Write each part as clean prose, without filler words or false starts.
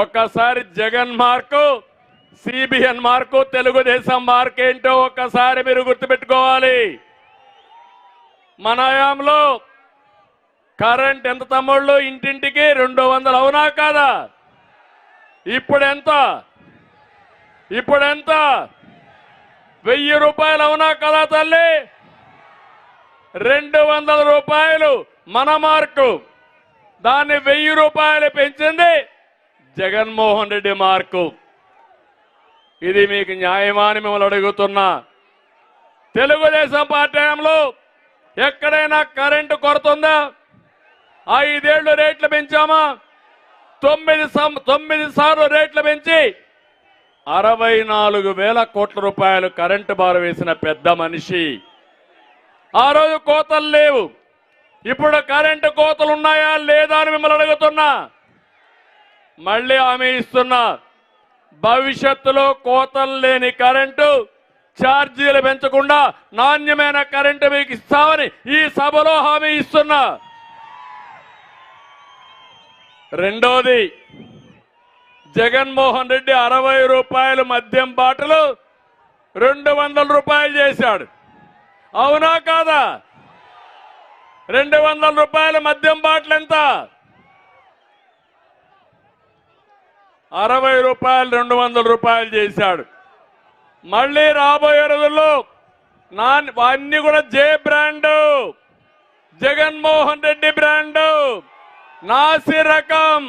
ఒక్కసారి Jagan mark, CBN mark, Telugu Desam mark ఏంటో ఒక్కసారి మీరు గుర్తుపెట్టుకోవాలి. మన హయాంలో కరెంట్ ఎంత తమ్ముళ్ళు? ఇంటింటికి 200 అవునా కాదా? ఇప్పుడెంత? 1000 రూపాయలు అవునా కదా తల్లి? 200 రూపాయలు మన మార్కు. దాన్ని 1000 రూపాయలు పెంచింది జగన్మోహన్ రెడ్డి మార్కు. ఇది మీకు న్యాయమా అని మిమ్మల్ని అడుగుతున్నా. తెలుగుదేశం పార్టీ హయాంలో ఎక్కడైనా కరెంటు కొరత ఉందా? 5 ఏళ్లు రేట్లు పెంచామా? 9 సార్లు రేట్లు పెంచి 64,000 కోట్ల రూపాయలు కరెంటు బారు వేసిన పెద్ద మనిషి. ఆ రోజు కోతలు లేవు. ఇప్పుడు కరెంటు కోతలు ఉన్నాయా లేదా అని మిమ్మల్ని అడుగుతున్నా. మళ్ళీ హామీ ఇస్తున్నా, భవిష్యత్తులో కోతలు లేని కరెంటు, ఛార్జీలు పెంచకుండా నాణ్యమైన కరెంటు మీకు ఇస్తామని ఈ సభలో హామీ ఇస్తున్నా. రెండోది, జగన్మోహన్ రెడ్డి 60 రూపాయలు మద్యం బాటలు 200 రూపాయలు చేశాడు. అవునా కాదా? 200 రూపాయల మద్యం బాటలు ఎంత? 60 రూపాయలు 200 రూపాయలు చేశాడు. మళ్ళీ రాబోయే రోజుల్లో అన్ని కూడా జే బ్రాండు, జగన్మోహన్ రెడ్డి బ్రాండు, నాసి రకం.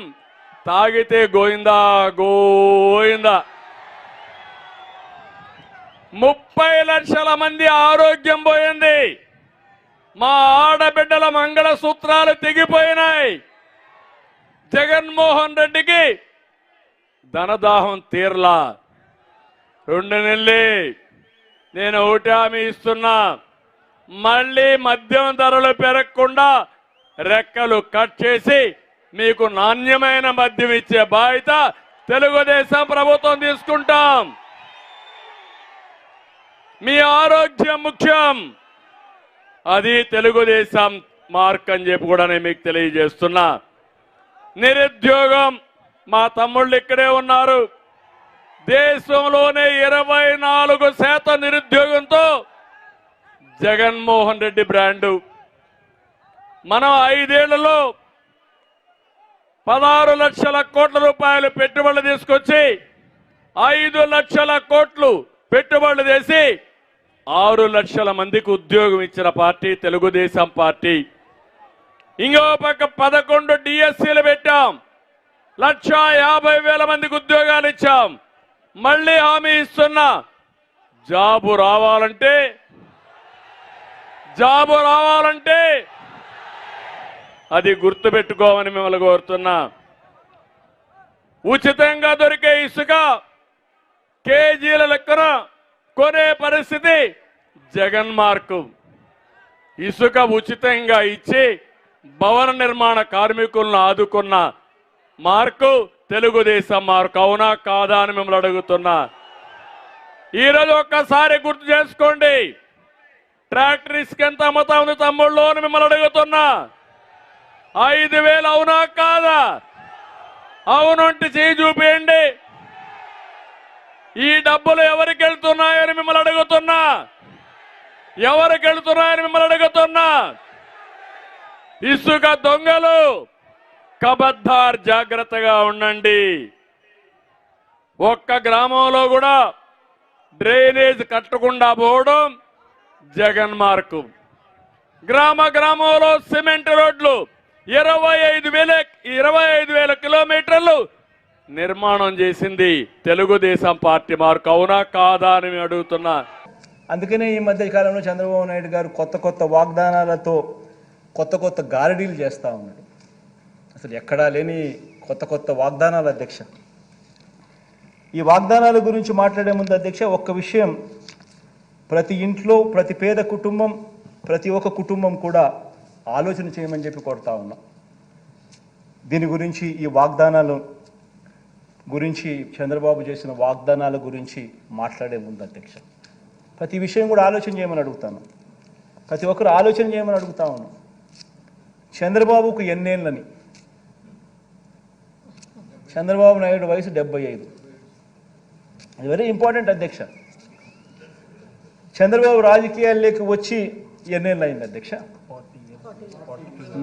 తాగితే గోయిందా గోయిందా. 30 లక్షల మంది ఆరోగ్యం పోయింది. మా ఆడబిడ్డల మంగళసూత్రాలు తెగిపోయినాయి. జగన్మోహన్ రెడ్డికి ధనదాహం తీర్లా. 2 నెలలే. నేను ఒకటి హామీ ఇస్తున్నా, మళ్ళీ మద్యం ధరలు పెరగకుండా రెక్కలు కట్ చేసి మీకు నాణ్యమైన మద్యం ఇచ్చే బాధ్యత తెలుగుదేశం ప్రభుత్వం తీసుకుంటాం. మీ ఆరోగ్యం ముఖ్యం. అది తెలుగుదేశం మార్క్ అని చెప్పి కూడా నేను మీకు తెలియజేస్తున్నా. నిరుద్యోగం, మా తమ్ముళ్ళు ఇక్కడే ఉన్నారు. దేశంలోనే 24% నిరుద్యోగంతో జగన్మోహన్ రెడ్డి బ్రాండు. మనం 5 ఏళ్లలో 16 లక్షల కోట్ల రూపాయలు పెట్టుబడులు తీసుకొచ్చి 5 లక్షల కోట్లు పెట్టుబడులు చేసి 6 లక్షల మందికి ఉద్యోగం ఇచ్చిన పార్టీ తెలుగుదేశం పార్టీ. ఇంకో పక్క 11 డిఎస్సీలు పెట్టాం. 1,50,000 మందికి ఉద్యోగాలు ఇచ్చాం. మళ్ళీ హామీ ఇస్తున్నా, జాబు రావాలంటే అది గుర్తుపెట్టుకోమని మిమ్మల్ని కోరుతున్నా. ఉచితంగా దొరికే ఇసుక కేజీల లెక్కన కొనే పరిస్థితి జగన్ మార్కు. ఇసుక ఉచితంగా ఇచ్చి భవన నిర్మాణ కార్మికులను ఆదుకున్న మార్కు తెలుగుదేశం మార్కు. అవునా కాదా అని మిమ్మల్ని అడుగుతున్నా. ఈరోజు ఒక్కసారి గుర్తు చేసుకోండి, ట్రాక్టర్ ఇసుక ఎంత అమ్ముతా ఉంది తమ్ముళ్ళు అని మిమ్మల్ని అడుగుతున్నా. 5,000 అవునా కాదా? అవునంటే చేయి చూపించండి. ఈ డబ్బులు ఎవరికి వెళ్తున్నాయని మిమ్మల్ని అడుగుతున్నా. ఇసుక దొంగలు కబద్దార్, జాగ్రత్తగా ఉండండి. ఒక్క గ్రామంలో కూడా డ్రైనేజ్ కట్టకుండా పోవడం జగన్ మార్కు. గ్రామంలో సిమెంట్ రోడ్లు 25,000 కిలోమీటర్లు నిర్మాణం చేసింది తెలుగుదేశం పార్టీ మార్కు. అవునా కాదా అని మేము అడుగుతున్నా. అందుకనే ఈ మధ్య కాలంలో చంద్రబాబు నాయుడు గారు కొత్త వాగ్దానాలతో కొత్త గారడీలు చేస్తూ ఉన్నాడు. అసలు ఎక్కడా లేని కొత్త వాగ్దానాలు అధ్యక్ష. ఈ వాగ్దానాల గురించి మాట్లాడే ముందు అధ్యక్ష ఒక్క విషయం, ప్రతి ఇంట్లో ప్రతి పేద కుటుంబం, ప్రతి ఒక్క కుటుంబం కూడా ఆలోచన చేయమని చెప్పి కోరుతా ఉన్నా. దీని గురించి, ఈ వాగ్దానాలు గురించి, చంద్రబాబు చేసిన వాగ్దానాల గురించి మాట్లాడే ముందు అధ్యక్ష ప్రతి విషయం కూడా ఆలోచన చేయమని అడుగుతాను. ప్రతి ఒక్కరు ఆలోచన చేయమని అడుగుతా ఉన్నాను. చంద్రబాబుకు ఎన్నేళ్ళని, చంద్రబాబు నాయుడు వయసు 75. అది వెరీ ఇంపార్టెంట్ అధ్యక్ష. చంద్రబాబు రాజకీయాల్లోకి వచ్చి ఎన్నేళ్ళు అయింది అధ్యక్ష?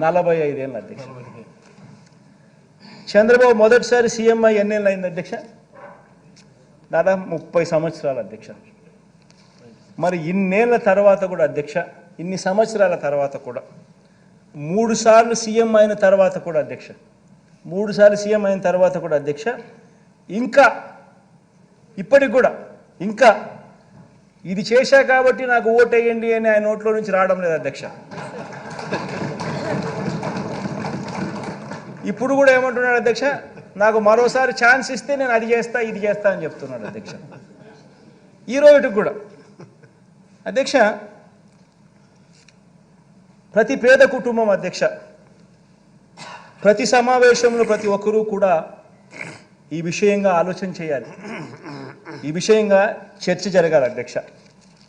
45 ఏళ్ళు అధ్యక్ష. చంద్రబాబు మొదటిసారి సీఎం అయ్యి ఎన్నేళ్ళు అయింది అధ్యక్ష? దాదాపు 30 సంవత్సరాలు అధ్యక్ష. మరి ఇన్నేళ్ల తర్వాత కూడా అధ్యక్ష, ఇన్ని సంవత్సరాల తర్వాత కూడా 3 సార్లు సీఎం అయిన తర్వాత కూడా అధ్యక్ష, 3 సార్లు సీఎం అయిన తర్వాత కూడా అధ్యక్ష, ఇంకా ఇప్పటికి కూడా ఇంకా ఇది చేశా కాబట్టి నాకు ఓటేయండి అని ఆయన నోట్లో నుంచి రావడం లేదు అధ్యక్ష. ఇప్పుడు కూడా ఏమంటున్నాడు అధ్యక్ష? నాకు మరోసారి ఛాన్స్ ఇస్తే నేను అది చేస్తా ఇది చేస్తా అని చెప్తున్నాడు అధ్యక్ష. ఈ రోజుకి కూడా అధ్యక్ష, ప్రతి పేద కుటుంబం అధ్యక్ష, ప్రతి సమావేశంలో ప్రతి ఒక్కరూ కూడా ఈ విషయంగా ఆలోచన చేయాలి, ఈ విషయంగా చర్చ జరగాలి అధ్యక్ష.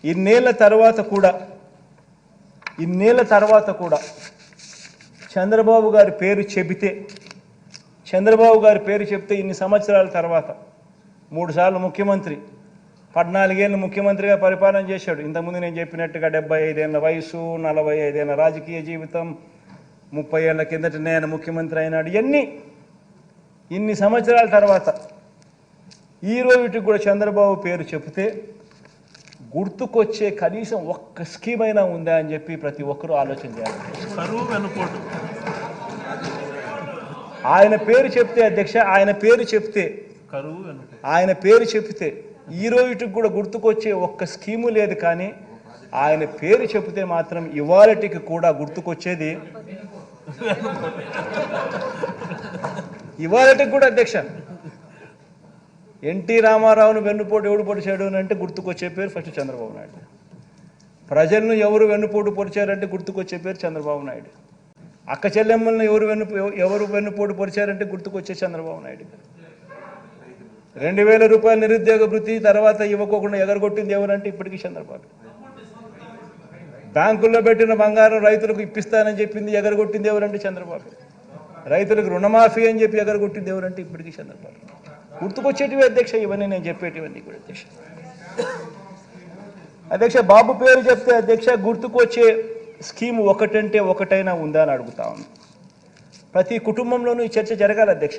ఇన్నేళ్ల తర్వాత కూడా చంద్రబాబు గారి పేరు చెబితే ఇన్ని సంవత్సరాల తర్వాత 3 సార్లు ముఖ్యమంత్రి, 14 ఏళ్ళు ముఖ్యమంత్రిగా పరిపాలన చేశాడు. ఇంతకుముందు నేను చెప్పినట్టుగా 75 ఏళ్ళ వయసు, 45 ఏళ్ళ రాజకీయ జీవితం, 30 ఏళ్ల కిందట నేను ముఖ్యమంత్రి అయినాడు. ఇన్ని సంవత్సరాల తర్వాత ఈ రోజుకి కూడా చంద్రబాబు పేరు చెబితే గుర్తుకొచ్చే కనీసం ఒక్క స్కీమ్ అయినా ఉందా అని చెప్పి ప్రతి ఒక్కరూ ఆలోచన చేయాలి. ఆయన పేరు చెప్తే అధ్యక్ష, ఆయన పేరు చెప్తే ఈ రోజుకి కూడా గుర్తుకొచ్చే ఒక్క స్కీము లేదు. కానీ ఆయన పేరు చెబితే మాత్రం ఇవాళటికి కూడా గుర్తుకొచ్చేది, ఇవాళటికి కూడా అధ్యక్ష, ఎన్టీ రామారావును వెన్నుపోటు ఎవడు పొడిచాడు అని అంటే గుర్తుకొచ్చే పేరు ఫస్ట్ చంద్రబాబు నాయుడు. ప్రజలను ఎవరు వెన్నుపోటు పొడిచారంటే గుర్తుకొచ్చే పేరు చంద్రబాబు నాయుడు. అక్క చెల్లెమ్మలను ఎవరు వెన్నుపోటు పొడిచారంటే గుర్తుకొచ్చే చంద్రబాబు నాయుడు. 2000 రూపాయల నిరుద్యోగ వృత్తి తర్వాత ఇవ్వకోకుండా ఎగరగొట్టింది ఎవరంటే ఇప్పటికీ చంద్రబాబు. బ్యాంకుల్లో పెట్టిన బంగారం రైతులకు ఇప్పిస్తానని చెప్పింది ఎగరగొట్టింది ఎవరంటే చంద్రబాబు. రైతులకు రుణమాఫీ అని చెప్పి ఎగరగొట్టింది ఎవరంటే ఇప్పటికీ చంద్రబాబు. గుర్తుకొచ్చేటివి అధ్యక్ష ఇవన్నీ, నేను చెప్పేటివన్నీ కూడా అధ్యక్ష. అధ్యక్ష, బాబు పేరు చెప్తే అధ్యక్ష గుర్తుకొచ్చే స్కీమ్ ఒకటంటే ఒకటైనా ఉందా అని అడుగుతా ఉన్నాను. ప్రతి కుటుంబంలోనూ ఈ చర్చ జరగాలి అధ్యక్ష.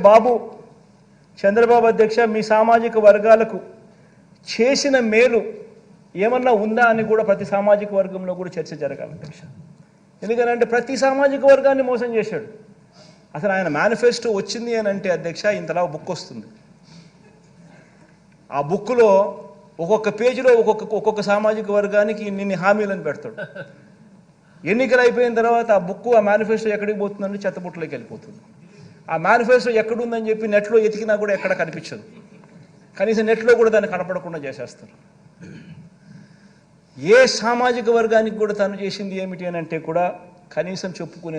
బాబు చంద్రబాబు అధ్యక్ష మీ సామాజిక వర్గాలకు చేసిన మేలు ఏమన్నా ఉందా అని కూడా ప్రతి సామాజిక వర్గంలో కూడా చర్చ జరగాలి అధ్యక్ష. ఎందుకంటే ప్రతి సామాజిక వర్గాన్ని మోసం చేశాడు. అసలు ఆయన మేనిఫెస్టో వచ్చింది అని అంటే అధ్యక్ష ఇంతలా బుక్ వస్తుంది. ఆ బుక్లో ఒక్కొక్క పేజీలో ఒక్కొక్క సామాజిక వర్గానికి ఇన్ని హామీలను పెడతాడు. ఎన్నికలు అయిపోయిన తర్వాత ఆ బుక్, ఆ మేనిఫెస్టో ఎక్కడికి పోతుందంటే చెత్తబుట్టలోకి వెళ్ళిపోతుంది. ఆ మేనిఫెస్టో ఎక్కడుందని చెప్పి నెట్లో ఎతికినా కూడా ఎక్కడ కనిపించదు. కనీసం నెట్లో కూడా దాన్ని కనపడకుండా చేసేస్తారు. ఏ సామాజిక వర్గానికి కూడా తను చేసింది ఏమిటి అని అంటే కూడా కనీసం చెప్పుకునేది